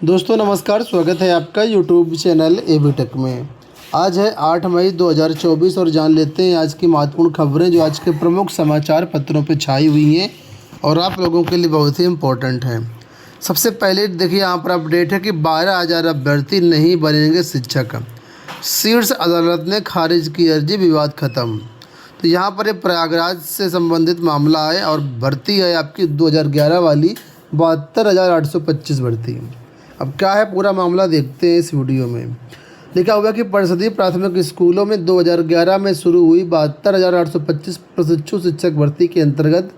दोस्तों नमस्कार, स्वागत है आपका यूट्यूब चैनल एबी टेक में। आज है 8 मई 2024 और जान लेते हैं आज की महत्वपूर्ण खबरें जो आज के प्रमुख समाचार पत्रों पर छाई हुई हैं और आप लोगों के लिए बहुत ही इम्पोर्टेंट हैं। सबसे पहले देखिए यहाँ पर अपडेट है कि 12,000 अभ्यर्थी नहीं बनेंगे शिक्षक, शीर्ष अदालत ने खारिज की अर्जी, विवाद खत्म। तो यहाँ पर ये प्रयागराज से संबंधित मामला है और भर्ती है आपकी 2011 वाली 72,825 भर्ती। अब क्या है पूरा मामला देखते हैं इस वीडियो में। लिखा हुआ कि परिषदीय प्राथमिक स्कूलों में 2011 में शुरू हुई 72,825 प्रशिक्षु शिक्षक भर्ती के अंतर्गत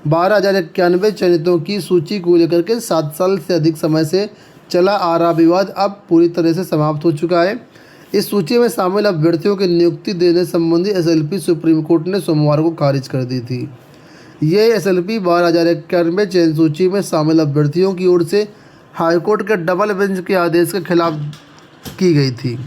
12,091 चयनितों की सूची को लेकर के 7 साल से अधिक समय से चला आ रहा विवाद अब पूरी तरह से समाप्त हो चुका है। इस सूची में शामिल अभ्यर्थियों की नियुक्ति देने संबंधी एसएलपी सुप्रीम कोर्ट ने सोमवार को खारिज कर दी थी। ये एसएलपी 12,091 चयन सूची में शामिल अभ्यर्थियों की ओर से हाईकोर्ट के डबल बेंच के आदेश के खिलाफ की गई थी।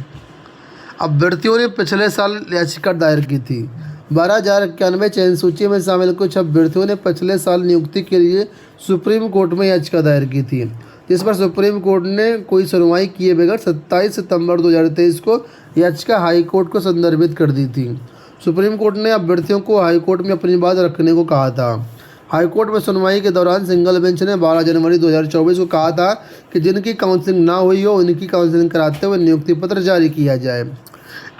अभ्यर्थियों ने पिछले साल याचिका दायर की थी। 12,091 चयन सूची में शामिल कुछ अभ्यर्थियों ने पिछले साल नियुक्ति के लिए सुप्रीम कोर्ट में याचिका दायर की थी, जिस पर सुप्रीम कोर्ट ने कोई सुनवाई किए बगैर 27 सितंबर 2023 को याचिका हाईकोर्ट को संदर्भित कर दी थी। सुप्रीम कोर्ट ने अभ्यर्थियों को हाईकोर्ट में अपनी बात रखने को कहा था। हाईकोर्ट में सुनवाई के दौरान सिंगल बेंच ने 12 जनवरी 2024 को कहा था कि जिनकी काउंसलिंग ना हुई हो उनकी काउंसलिंग कराते हुए नियुक्ति पत्र जारी किया जाए।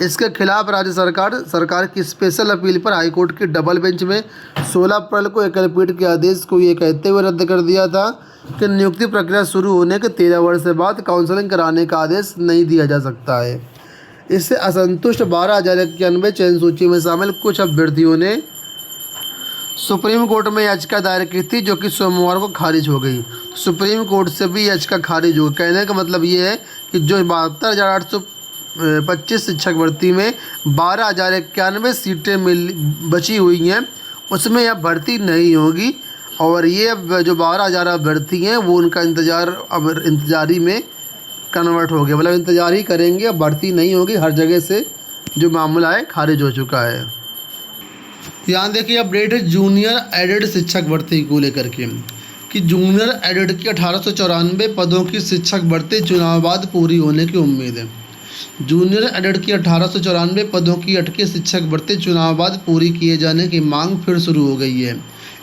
इसके खिलाफ राज्य सरकार की स्पेशल अपील पर हाईकोर्ट की डबल बेंच में 16 अप्रैल को एकलपीठ के आदेश को ये कहते हुए रद्द कर दिया था कि नियुक्ति प्रक्रिया शुरू होने के 13 वर्ष के बाद काउंसलिंग कराने का आदेश नहीं दिया जा सकता है। इससे असंतुष्ट 12,091 चयन सूची में शामिल कुछ अभ्यर्थियों ने सुप्रीम कोर्ट में याचिका दायर की थी, जो कि सोमवार को खारिज हो गई। सुप्रीम कोर्ट से भी याचिका खारिज हो गई। कहने का मतलब ये है कि जो 72,825 शिक्षक भर्ती में 12,091 सीटें बची हुई हैं उसमें अब भर्ती नहीं होगी और ये अब जो 12,000 अभ्यर्थी हैं वो उनका इंतज़ार अब इंतज़ारी में कन्वर्ट हो गया, मतलब इंतज़ार ही करेंगे, अब भर्ती नहीं होगी। हर जगह से जो मामला है खारिज हो चुका है। यहाँ देखिए अपडेट है जूनियर एडेड शिक्षक भर्ती को लेकर के कि जूनियर एडेड की 1894 पदों की शिक्षक भर्ती चुनाव बाद पूरी होने की उम्मीद है। जूनियर एडेड की 1894 पदों की अटकी शिक्षक भर्ती चुनाव बाद पूरी किए जाने की मांग फिर शुरू हो गई है।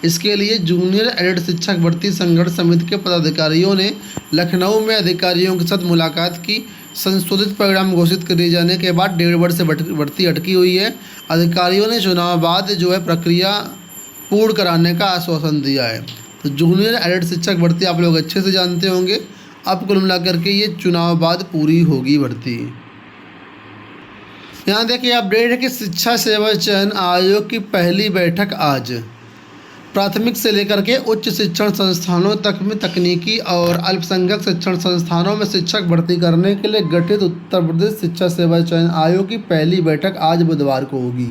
इसके लिए जूनियर एडेड शिक्षक भर्ती संघर्ष समिति के पदाधिकारियों ने लखनऊ में अधिकारियों के साथ मुलाकात की। संशोधित परिणाम घोषित किए जाने के बाद 1.5 वर्ष से भर्ती अटकी हुई है। अधिकारियों ने चुनाव बाद जो है प्रक्रिया पूर्ण कराने का आश्वासन दिया है। तो जूनियर एडेड शिक्षक भर्ती आप लोग अच्छे से जानते होंगे, अब कुल मिलाकर के ये चुनाव बाद पूरी होगी भर्ती। यहाँ देखिए अपडेट है कि शिक्षा सेवा चयन आयोग की पहली बैठक आज। प्राथमिक से लेकर के उच्च शिक्षण संस्थानों तक में तकनीकी और अल्पसंख्यक शिक्षण संस्थानों में शिक्षक भर्ती करने के लिए गठित उत्तर प्रदेश शिक्षा सेवा चयन आयोग की पहली बैठक आज बुधवार को होगी।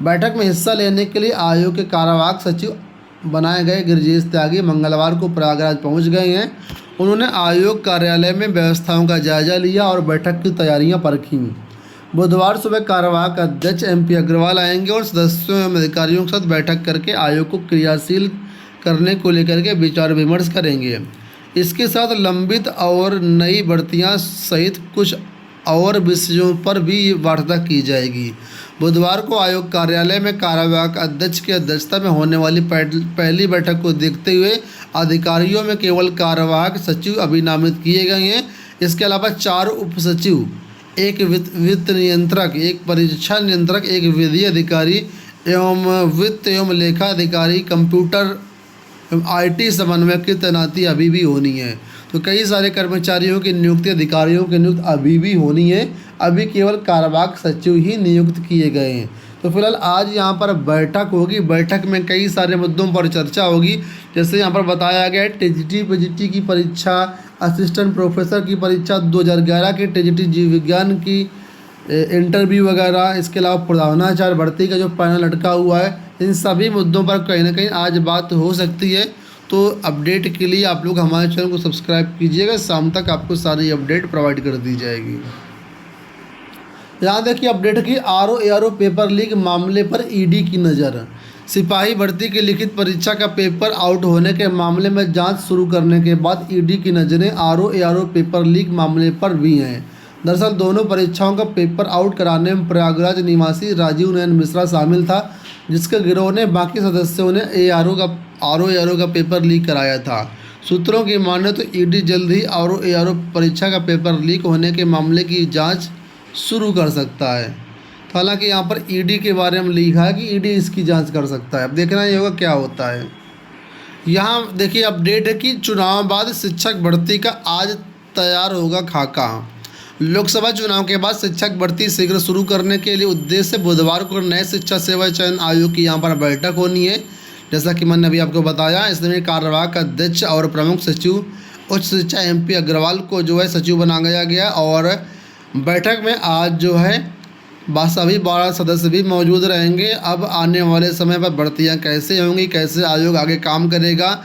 बैठक में हिस्सा लेने के लिए आयोग के कार्यवाहक सचिव बनाए गए गिरिजेश त्यागी मंगलवार को प्रयागराज पहुंच गए हैं। उन्होंने आयोग कार्यालय में व्यवस्थाओं का जायजा लिया और बैठक की तैयारियां परखीं। बुधवार सुबह कार्यवाहक अध्यक्ष MP अग्रवाल आएंगे और सदस्यों एवं अधिकारियों के साथ बैठक करके आयोग को क्रियाशील करने को लेकर के विचार विमर्श करेंगे। इसके साथ लंबित और नई भर्तियां सहित कुछ और विषयों पर भी वार्ता की जाएगी। बुधवार को आयोग कार्यालय में कार्यवाहक अध्यक्ष की अध्यक्षता में होने वाली पहली बैठक को देखते हुए अधिकारियों में केवल कार्यवाहक सचिव अभिनामित किए गए हैं। इसके अलावा 4 उप सचिव, एक वित्त नियंत्रक, एक परीक्षा नियंत्रक, एक विधि अधिकारी एवं वित्त एवं लेखा अधिकारी, कंप्यूटर एवं IT समन्वयक की तैनाती अभी भी होनी है। तो कई सारे कर्मचारियों की नियुक्ति, अधिकारियों की नियुक्ति अभी भी होनी है। अभी केवल कार्यवाहक सचिव ही नियुक्त किए गए हैं। तो फिलहाल आज यहाँ पर बैठक होगी। बैठक में कई सारे मुद्दों पर चर्चा होगी, जैसे यहाँ पर बताया गया है TGT PGT की परीक्षा, असिस्टेंट प्रोफेसर की परीक्षा, 2011 के TGT जीव विज्ञान की इंटरव्यू वगैरह। इसके अलावा प्रधानाचार्य भर्ती का जो पैनल लटका हुआ है, इन सभी मुद्दों पर कहीं ना कहीं आज बात हो सकती है। तो अपडेट के लिए आप लोग हमारे चैनल को सब्सक्राइब कीजिएगा। शाम तक आपको सारी अपडेट प्रोवाइड कर दी जाएगी। यहाँ देखिए अपडेट की RO ARO पेपर लीक मामले पर ED की नज़र। सिपाही भर्ती की लिखित परीक्षा का पेपर आउट होने के मामले में जांच शुरू करने के बाद ईडी की नज़रें आरओ एआरओ पेपर लीक मामले पर भी हैं। दरअसल दोनों परीक्षाओं का पेपर आउट कराने में प्रयागराज निवासी राजीव नयन मिश्रा शामिल था, जिसके गिरोह ने बाकी सदस्यों ने आरओ एआरओ का पेपर लीक कराया था। सूत्रों की माने तो ईडी जल्द ही आरओ एआरओ परीक्षा का पेपर लीक होने के मामले की जाँच शुरू कर सकता है। हालांकि यहाँ पर ईडी के बारे में लिखा है कि ईडी इसकी जांच कर सकता है। अब देखना ये होगा क्या होता है। यहाँ देखिए अपडेट है कि चुनाव बाद शिक्षक भर्ती का आज तैयार होगा खाका। लोकसभा चुनाव के बाद शिक्षक भर्ती शीघ्र शुरू करने के लिए उद्देश्य से बुधवार को नए शिक्षा सेवा चयन आयोग की यहाँ पर बैठक होनी है। जैसा कि मैंने अभी आपको बताया, इसमें कार्यवाहक अध्यक्ष और प्रमुख सचिव उच्च शिक्षा MP अग्रवाल को जो है सचिव बनाया गया और बैठक में आज जो है सभी 12 सदस्य भी मौजूद रहेंगे। अब आने वाले समय पर भर्तियां कैसे होंगी, कैसे आयोग आगे काम करेगा,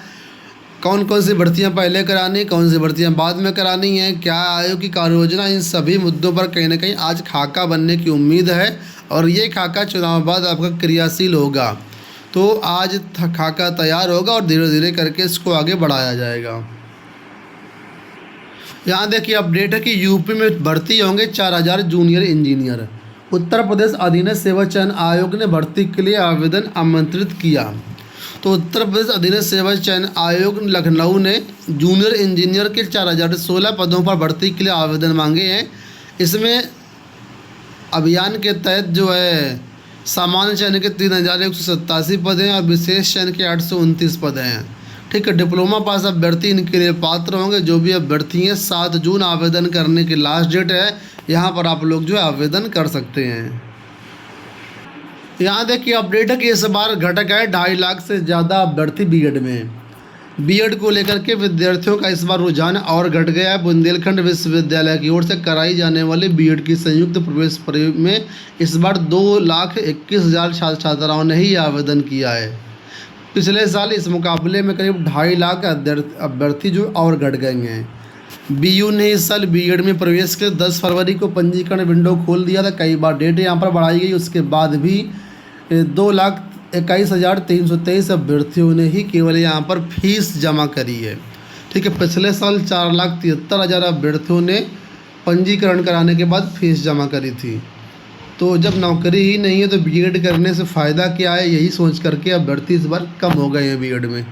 कौन कौन सी भर्तियां पहले करानी, कौन सी भर्तियां बाद में करानी है, क्या आयोग की कार्य योजना, इन सभी मुद्दों पर कहीं ना कहीं आज खाका बनने की उम्मीद है। और ये खाका चुनाव बाद आपका क्रियाशील होगा, तो आज खाका तैयार होगा और धीरे धीरे करके इसको आगे बढ़ाया जाएगा। यहाँ देखिए अपडेट है कि यूपी में भर्ती होंगे 4000 जूनियर इंजीनियर। उत्तर प्रदेश अधीनस्थ सेवा चयन आयोग ने भर्ती के लिए आवेदन आमंत्रित किया। तो उत्तर प्रदेश अधीनस्थ सेवा चयन आयोग लखनऊ ने जूनियर इंजीनियर के 4016 पदों पर भर्ती के लिए आवेदन मांगे हैं। इसमें अभियान के तहत जो है सामान्य चयन के 3187 पद हैं और विशेष चयन के 829 पद हैं। ठीक है, डिप्लोमा पास अभ्यर्थी इनके लिए पात्र होंगे। जो भी अभ्यर्थी हैं 7 जून आवेदन करने की लास्ट डेट है। यहाँ पर आप लोग जो है आवेदन कर सकते हैं। यहाँ देखिए अपडेट है कि इस बार घट गए 2.5 लाख से ज़्यादा अभ्यर्थी बीएड में। बीएड को लेकर के विद्यार्थियों का इस बार रुझान और घट गया है। बुंदेलखंड विश्वविद्यालय की ओर से कराई जाने वाली बीएड की संयुक्त प्रवेश परीक्षा में इस बार 2,21,000 छात्र छात्राओं ने ही आवेदन किया है। पिछले साल इस मुकाबले में करीब 2.5 लाख अभ्यर्थी जो और घट गए हैं। बीयू ने इस साल बीएड में प्रवेश के 10 फरवरी को पंजीकरण विंडो खोल दिया था। कई बार डेट यहाँ पर बढ़ाई गई, उसके बाद भी 2,21,323 अभ्यर्थियों ने ही केवल यहाँ पर फीस जमा करी है। ठीक है, पिछले साल 4,73,000 अभ्यर्थियों ने पंजीकरण कराने के बाद फीस जमा करी थी। तो जब नौकरी ही नहीं है तो बीएड करने से फ़ायदा क्या है, यही सोच करके अभ्यर्थी इस बार कम हो गए हैं बीएड में।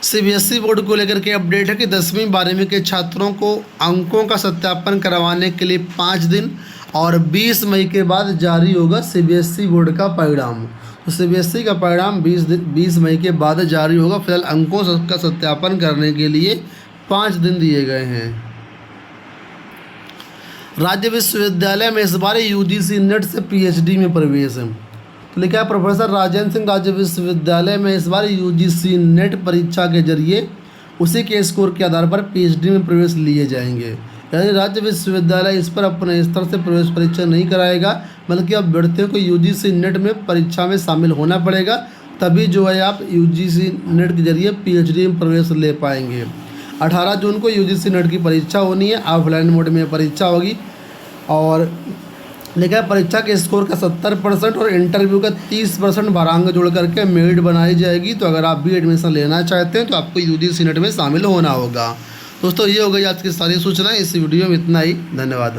सीबीएसई बोर्ड को लेकर के अपडेट है कि 10वीं 12वीं के छात्रों को अंकों का सत्यापन करवाने के लिए 5 दिन और 20 मई के बाद जारी होगा सीबीएसई बोर्ड का परिणाम। तो सीबीएसई का परिणाम 20 मई के बाद जारी होगा। फिलहाल अंकों का सत्यापन करने के लिए 5 दिन दिए गए हैं। राज्य विश्वविद्यालय में इस बार यूजीसी नेट से पीएचडी में प्रवेश है। तो लिखा है प्रोफेसर राजेंद्र सिंह राज्य विश्वविद्यालय में इस बार यूजीसी नेट परीक्षा के जरिए उसी के स्कोर के आधार पर पीएचडी में प्रवेश लिए जाएंगे। यानी राज्य विश्वविद्यालय इस पर अपने स्तर से प्रवेश परीक्षा नहीं कराएगा, बल्कि अभ्यर्थियों को यूजीसी नेट में परीक्षा में शामिल होना पड़ेगा, तभी जो है आप यूजीसी नेट के जरिए पीएचडी में प्रवेश ले पाएंगे। 18 जून को यूजीसी नेट की परीक्षा होनी है, ऑफलाइन मोड में परीक्षा होगी। और लिखा है परीक्षा के स्कोर का 70% और इंटरव्यू का 30% भारांक जोड़ करके मेरिट बनाई जाएगी। तो अगर आप भी एडमिशन लेना चाहते हैं तो आपको यूजीसी नेट में शामिल होना होगा। दोस्तों ये हो गई आज की सारी सूचनाएं। इस वीडियो में इतना ही, धन्यवाद।